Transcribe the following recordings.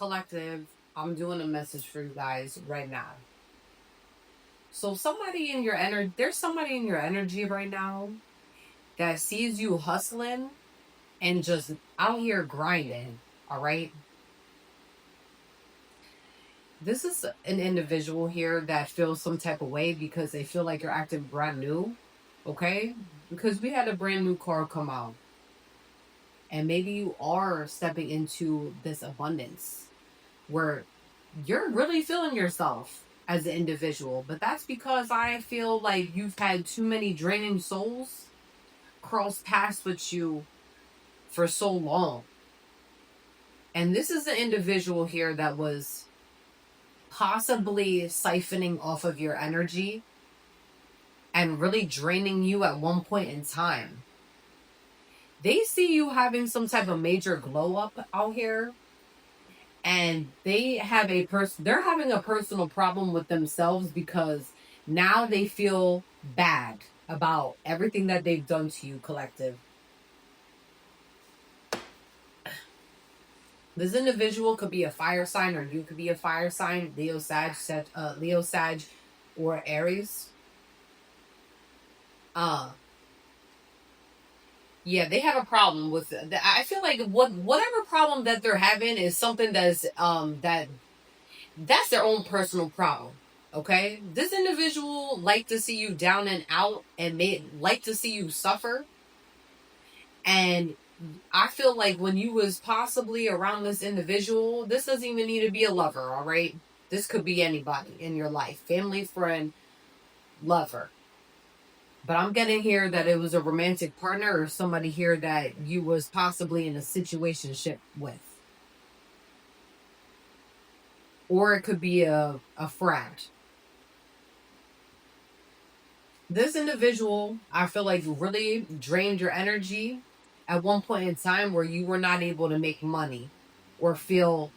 Collective, I'm doing a message for you guys right now. So there's somebody in your energy right now that sees you hustling and just out here grinding. All right. This is an individual here that feels some type of way because they feel like you're acting brand new. Okay. Because we had a brand new card come out. And maybe you are stepping into this abundance where you're really feeling yourself as an individual. But that's because I feel like you've had too many draining souls cross paths with you for so long. And this is an individual here that was possibly siphoning off of your energy and really draining you at one point in time. They see you having some type of major glow up out here, and they're having a personal problem with themselves because now they feel bad about everything that they've done to you, collective. This individual could be a fire sign, or you could be a fire sign, Leo, Sag, or Aries. Yeah, they have a problem with it. I feel like whatever problem that they're having is something that's their own personal problem. Okay, this individual like to see you down and out, and they like to see you suffer. And I feel like when you was possibly around this individual, this doesn't even need to be a lover. All right, this could be anybody in your life, family, friend, lover. But I'm getting here that it was a romantic partner or somebody here that you was possibly in a situationship with. Or it could be a friend. This individual, I feel like, really drained your energy at one point in time where you were not able to make money or feel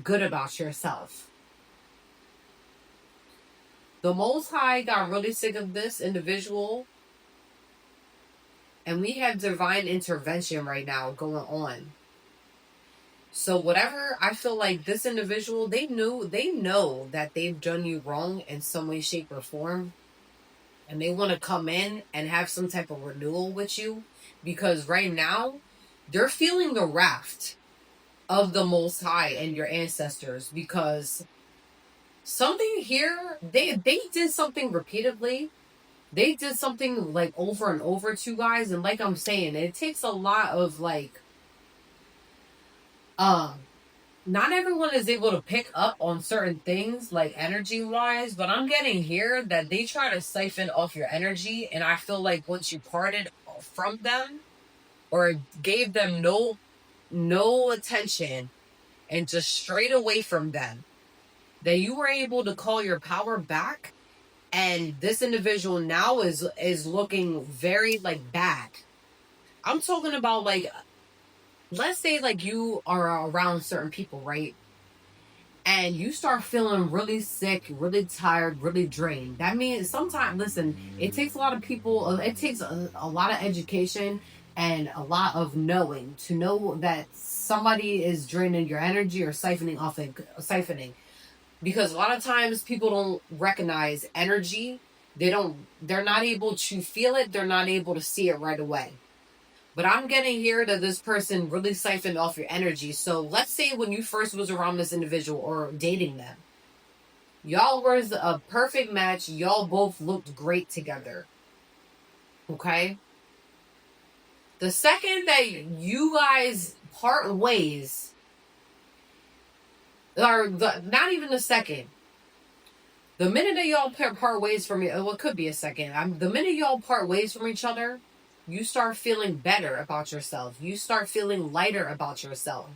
good about yourself. The Most High got really sick of this individual, and we have divine intervention right now going on. So whatever, I feel like this individual, they know that they've done you wrong in some way, shape, or form, and they want to come in and have some type of renewal with you, because right now they're feeling the wrath of the Most High and your ancestors, because something here, they did something repeatedly. They did something like over and over to you guys, and like I'm saying, it takes a lot of like not everyone is able to pick up on certain things like energy wise, but I'm getting here that they try to siphon off your energy, and I feel like once you parted from them or gave them no attention and just strayed away from them, that you were able to call your power back. And this individual now is looking very like bad. I'm talking about, like, let's say like you are around certain people, right? And you start feeling really sick, really tired, really drained. That means sometimes, listen, it takes a lot of people, it takes a lot of education and a lot of knowing to know that somebody is draining your energy or siphoning. Because a lot of times people don't recognize energy. They're not able to feel it. They're not able to see it right away. But I'm getting here that this person really siphoned off your energy. So let's say when you first was around this individual or dating them, y'all were a perfect match. Y'all both looked great together. Okay? The second that you guys part ways, or not even the second, the minute that y'all part ways from it, well, it could be a second. The minute y'all part ways from each other, you start feeling better about yourself. You start feeling lighter about yourself.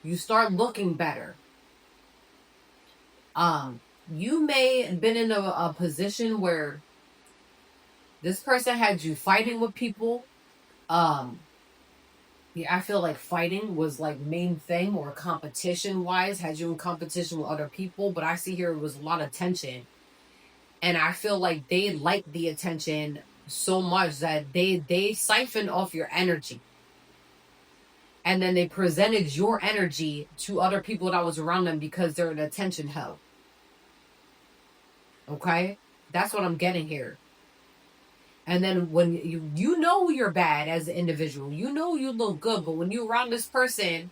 You start looking better. You may have been in a position where this person had you fighting with people. Yeah, I feel like fighting was like main thing, or competition wise, had you in competition with other people. But I see here it was a lot of tension. And I feel like they like the attention so much that they siphon off your energy. and then they presented your energy to other people that was around them because they're an attention hoe. Okay? That's what I'm getting here. And then when you know you're bad as an individual, you know you look good, but when you're around this person,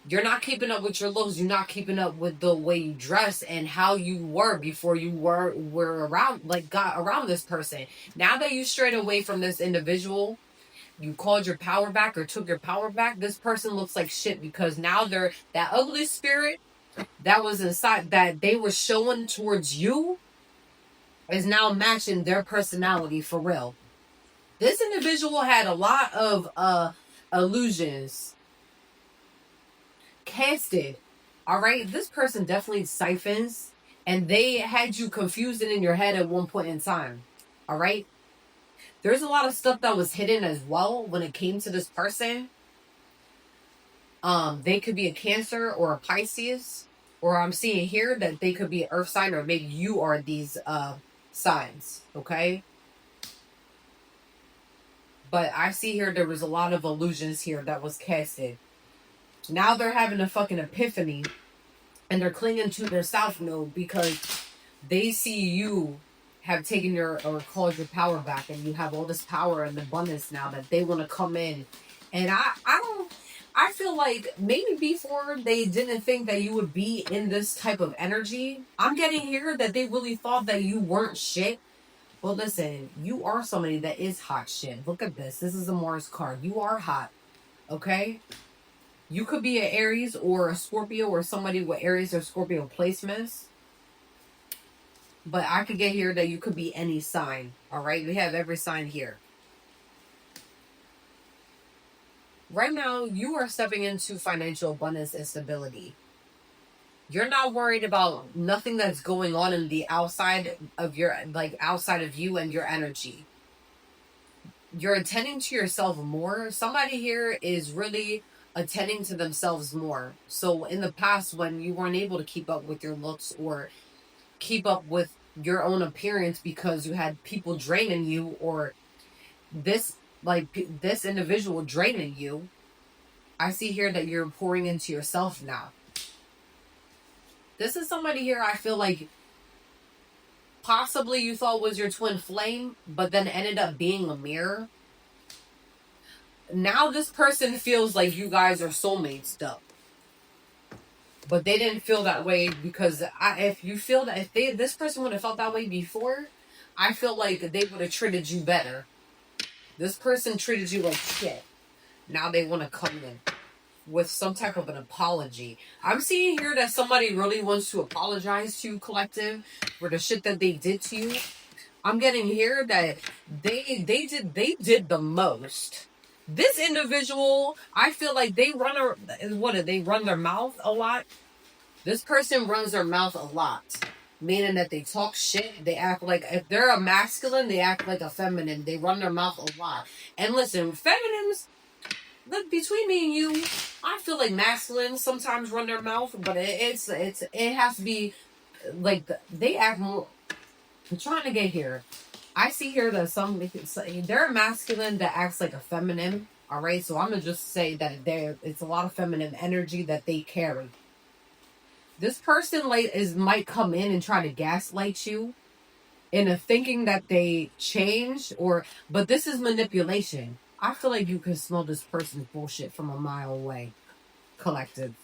you're not keeping up with your looks. You're not keeping up with the way you dress and how you were before you were around, like, got around this person. Now that you strayed away from this individual, you called your power back or took your power back, this person looks like shit because now they're that ugly spirit that was inside that they were showing towards you is now matching their personality for real. This individual had a lot of illusions casted. All right, this person definitely siphons, and they had you confused and in your head at one point in time. All right, there's a lot of stuff that was hidden as well when it came to this person. They could be a Cancer or a Pisces, or I'm seeing here that they could be an Earth sign, or maybe you are these signs. Okay. But I see here there was a lot of illusions here that was casted. Now they're having a fucking epiphany and they're clinging to their south node because they see you have taken your or called your power back and you have all this power and abundance now that they want to come in. And I feel like maybe before they didn't think that you would be in this type of energy. I'm getting here that they really thought that you weren't shit. Well, listen, you are somebody that is hot shit. Look at this. This is a Mars card. You are hot. Okay? You could be an Aries or a Scorpio or somebody with Aries or Scorpio placements. But I could get here that you could be any sign. All right? We have every sign here. Right now, you are stepping into financial abundance and stability. You're not worried about nothing that's going on in the outside of your, like, outside of you and your energy. You're attending to yourself more. Somebody here is really attending to themselves more. So in the past, when you weren't able to keep up with your looks or keep up with your own appearance because you had people draining you, or this this individual draining you, I see here that you're pouring into yourself now. This is somebody here I feel like possibly you thought was your twin flame, but then ended up being a mirror. Now this person feels like you guys are soulmates stuff. But they didn't feel that way because if you feel that if this person would have felt that way before, I feel like they would have treated you better. This person treated you like shit. Now they want to come in with some type of an apology. I'm seeing here that somebody really wants to apologize to you, collective, for the shit that they did to you. I'm getting here that they did the most. This individual, I feel like they run their mouth a lot. This person runs their mouth a lot, meaning that they talk shit. They act like, if they're a masculine, they act like a feminine. They run their mouth a lot. And listen, feminines, look, between me and you, I feel like masculines sometimes run their mouth, but it has to be like they act more. I'm trying to get here. I see here that they're a masculine that acts like a feminine. All right, so I'm gonna just say that it's a lot of feminine energy that they carry. This person might come in and try to gaslight you into thinking that they changed, but this is manipulation. I feel like you can smell this person's bullshit from a mile away, collective.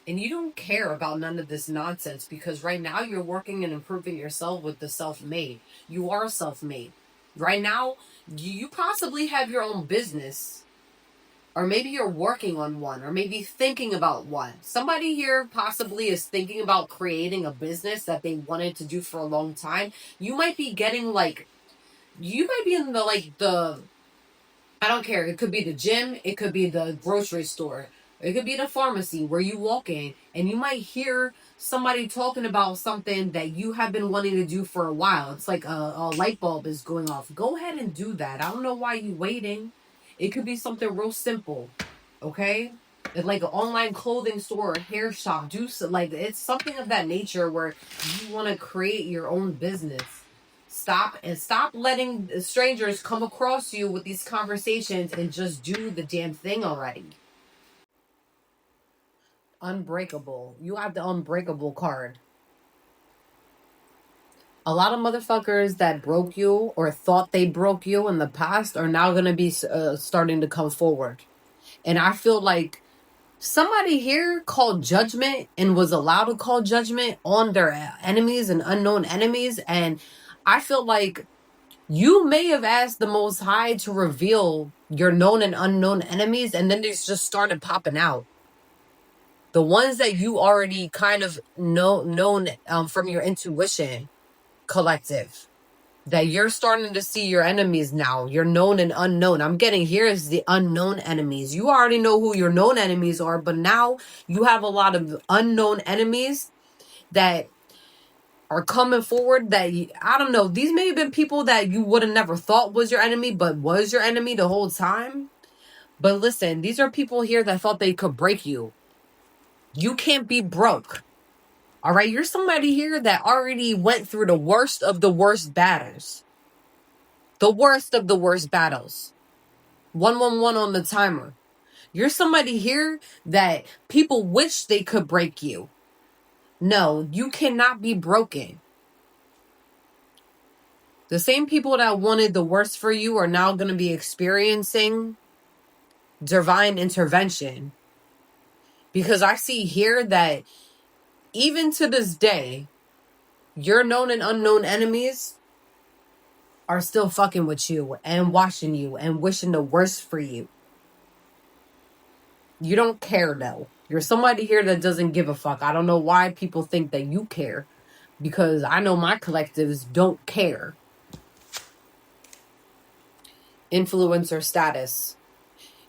And you don't care about none of this nonsense because right now you're working and improving yourself with the self-made. You are self-made. Right now, you possibly have your own business. Or maybe you're working on one. Or maybe thinking about one. Somebody here possibly is thinking about creating a business that they wanted to do for a long time. You might be getting you might be in the I don't care. It could be the gym. It could be the grocery store. It could be the pharmacy where you walk in and you might hear somebody talking about something that you have been wanting to do for a while. It's like a light bulb is going off. Go ahead and do that. I don't know why you're waiting. It could be something real simple. Okay? It's like an online clothing store or hair shop. It's something of that nature where you want to create your own business. Stop letting strangers come across you with these conversations and just do the damn thing already. Unbreakable. You have the unbreakable card. A lot of motherfuckers that broke you or thought they broke you in the past are now going to be starting to come forward. And I feel like somebody here called judgment and was allowed to call judgment on their enemies and unknown enemies. And I feel like you may have asked the Most High to reveal your known and unknown enemies, and then they just started popping out. The ones that you already kind of known from your intuition collective, that you're starting to see your enemies now, your known and unknown. I'm getting here is the unknown enemies. You already know who your known enemies are, but now you have a lot of unknown enemies that are coming forward that I don't know. These may have been people that you would have never thought was your enemy, but was your enemy the whole time. But listen, these are people here that thought they could break you. You can't be broke. All right, you're somebody here that already went through the worst of the worst battles. The worst of the worst battles. 111 on the timer. You're somebody here that people wish they could break you. No, you cannot be broken. The same people that wanted the worst for you are now going to be experiencing divine intervention. Because I see here that even to this day, your known and unknown enemies are still fucking with you and watching you and wishing the worst for you. You don't care though. You're somebody here that doesn't give a fuck. I don't know why people think that you care, because I know my collectives don't care. Influencer status.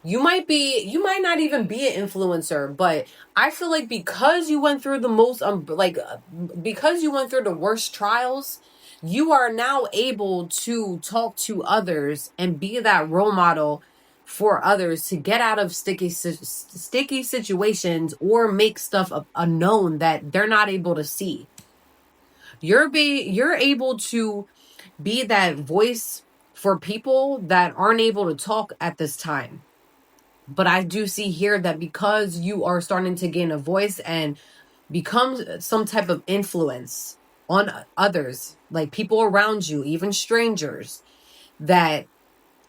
You might not even be an influencer, but I feel like because you went through the most, because you went through the worst trials, you are now able to talk to others and be that role model for others to get out of sticky situations or make stuff unknown that they're not able to see. You're able to be that voice for people that aren't able to talk at this time. But I do see here that because you are starting to gain a voice and become some type of influence on others, like people around you, even strangers, that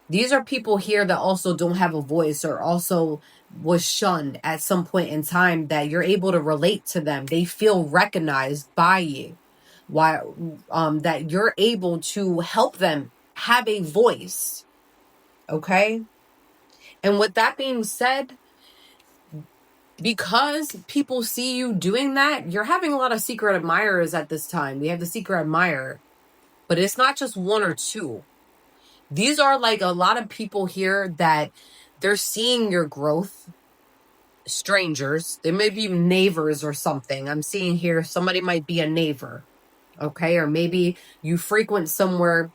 these are people here that also don't have a voice or also was shunned at some point in time, that you're able to relate to them. They feel recognized by you. Why that you're able to help them have a voice. Okay? And with that being said, because people see you doing that, you're having a lot of secret admirers at this time. We have the secret admirer, but it's not just one or two. These are like a lot of people here that they're seeing your growth. Strangers, they may be neighbors or something. I'm seeing here somebody might be a neighbor, okay? Or maybe you frequent somewhere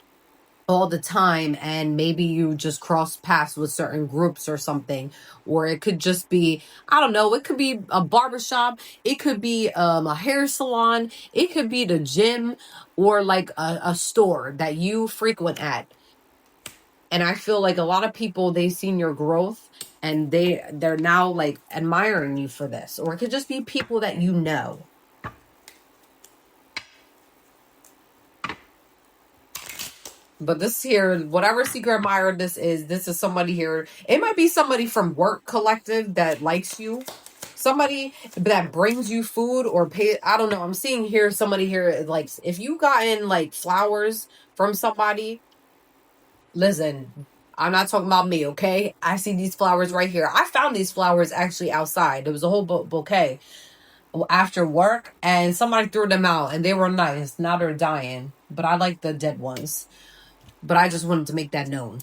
all the time and maybe you just cross paths with certain groups or something. Or it could just be, I don't know, it could be a barbershop, it could be a hair salon, it could be the gym, or like a store that you frequent at. And I feel like a lot of people, they've seen your growth and they're now like admiring you for this. Or it could just be people that you know. But this here, whatever secret admirer this is somebody here. It might be somebody from work collective that likes you. Somebody that brings you food or pay. I don't know. I'm seeing here somebody here, like, if you gotten like flowers from somebody, listen, I'm not talking about me, okay? I see these flowers right here. I found these flowers actually outside. There was a whole bouquet after work, and somebody threw them out, and they were nice. Now they're dying, but I like the dead ones. But I just wanted to make that known.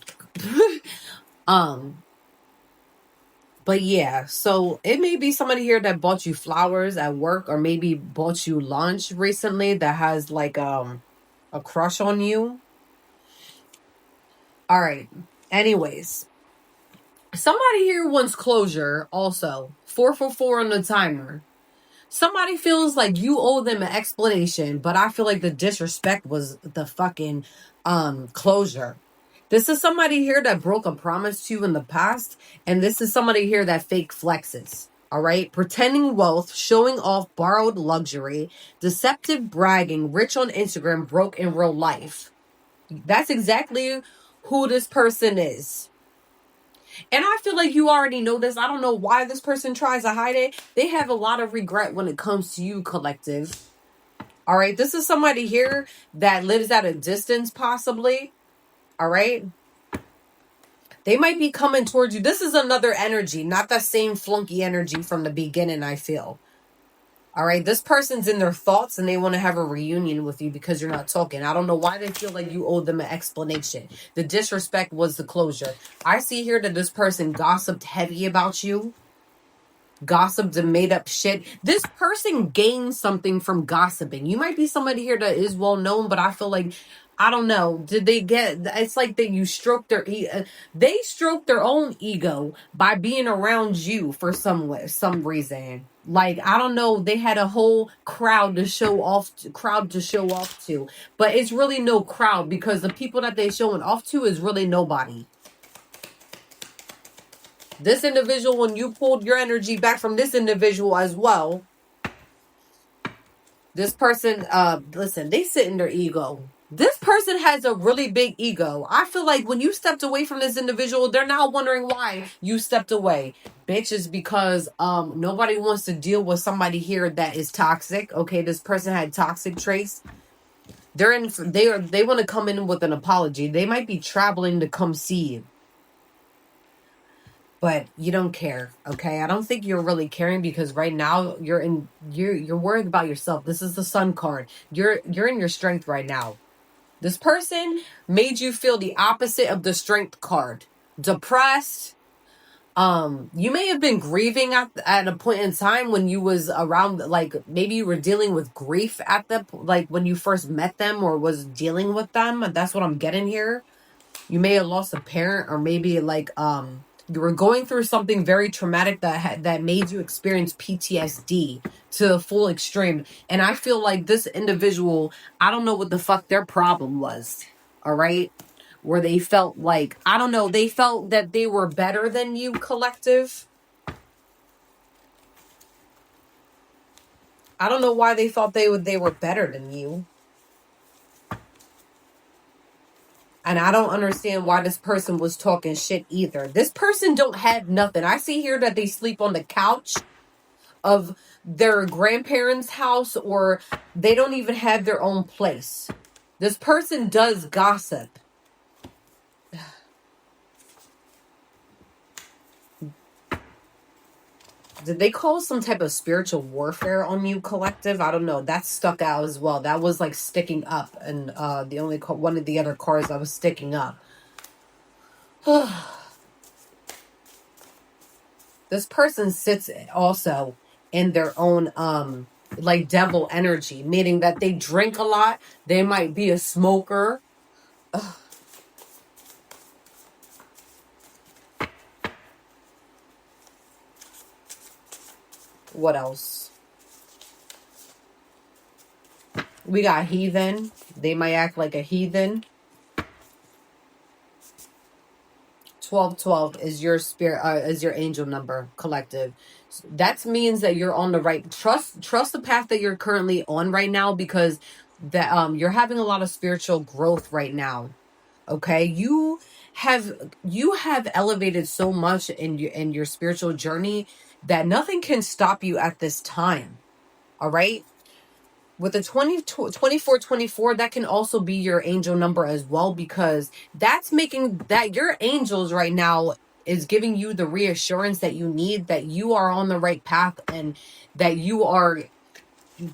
But yeah, so it may be somebody here that bought you flowers at work, or maybe bought you lunch recently that has like a crush on you. All right. Anyways, somebody here wants closure also. 444 on the timer. Somebody feels like you owe them an explanation, but I feel like the disrespect was the fucking closure. This is somebody here that broke a promise to you in the past, and this is somebody here that fake flexes. All right, pretending wealth, showing off borrowed luxury, deceptive bragging, rich on Instagram, broke in real life. That's exactly who this person is. And I feel like you already know this. I don't know why this person tries to hide it. They have a lot of regret when it comes to you, collective. All right. This is somebody here that lives at a distance, possibly. All right. They might be coming towards you. This is another energy, not that same flunky energy from the beginning, I feel. All right. This person's in their thoughts and they want to have a reunion with you because you're not talking. I don't know why they feel like you owe them an explanation. The disrespect was the closure. I see here that this person gossiped heavy about you. Gossiped and made up shit. This person gained something from gossiping. You might be somebody here that is well known, but I feel like, I don't know. Did they get? It's like that you stroke their they stroke their own ego by being around you for some reason. Like, I don't know. They had a whole crowd to show off to, but it's really no crowd because the people that they showing off to is really nobody. This individual, when you pulled your energy back from this individual as well, this person, listen, they sit in their ego. This person has a really big ego. I feel like when you stepped away from this individual, they're now wondering why you stepped away. Bitch, is because nobody wants to deal with somebody here that is toxic. Okay, this person had toxic traits. They want to come in with an apology. They might be traveling to come see you. But you don't care, okay? I don't think you're really caring because right now you're worried about yourself. This is the Sun card. You're in your strength right now. This person made you feel the opposite of the Strength card. Depressed. You may have been grieving at a point in time when you was around, like maybe you were dealing with grief at like when you first met them or was dealing with them. That's what I'm getting here. You may have lost a parent, or maybe like you were going through something very traumatic that made you experience PTSD to the full extreme. And I feel like this individual, I don't know what the fuck their problem was. All right, where they felt like, I don't know, they felt that they were better than you, collective. I don't know why they thought they were better than you. And I don't understand why this person was talking shit either. This person don't have nothing. I see here that they sleep on the couch of their grandparents' house, or they don't even have their own place. This person does gossip. Did they call some type of spiritual warfare on you, collective? I don't know. That stuck out as well. That was like sticking up. And the only one of the other cards that was sticking up. This person sits also in their own like devil energy, meaning that they drink a lot. They might be a smoker. Ugh. What else? We got heathen. They might act like a heathen. 1212 is your spirit, is your angel number, collective. That means that you're on the right. Trust the path that you're currently on right now, because that you're having a lot of spiritual growth right now. Okay, you have elevated so much in your spiritual journey that nothing can stop you at this time. All right. With the 2424, that can also be your angel number as well, because that's making that your angels right now is giving you the reassurance that you need, that you are on the right path and that you are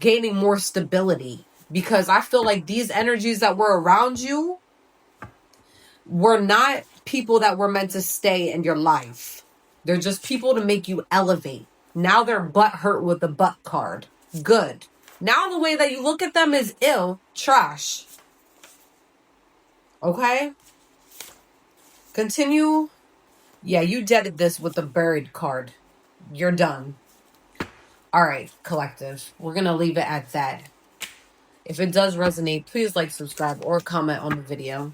gaining more stability. Because I feel like these energies that were around you were not people that were meant to stay in your life. They're just people to make you elevate. Now they're butt hurt with the butt card. Good. Now the way that you look at them is ill. Trash. Okay? Continue. Yeah, you deaded this with the buried card. You're done. All right, collective. We're going to leave it at that. If it does resonate, please like, subscribe, or comment on the video.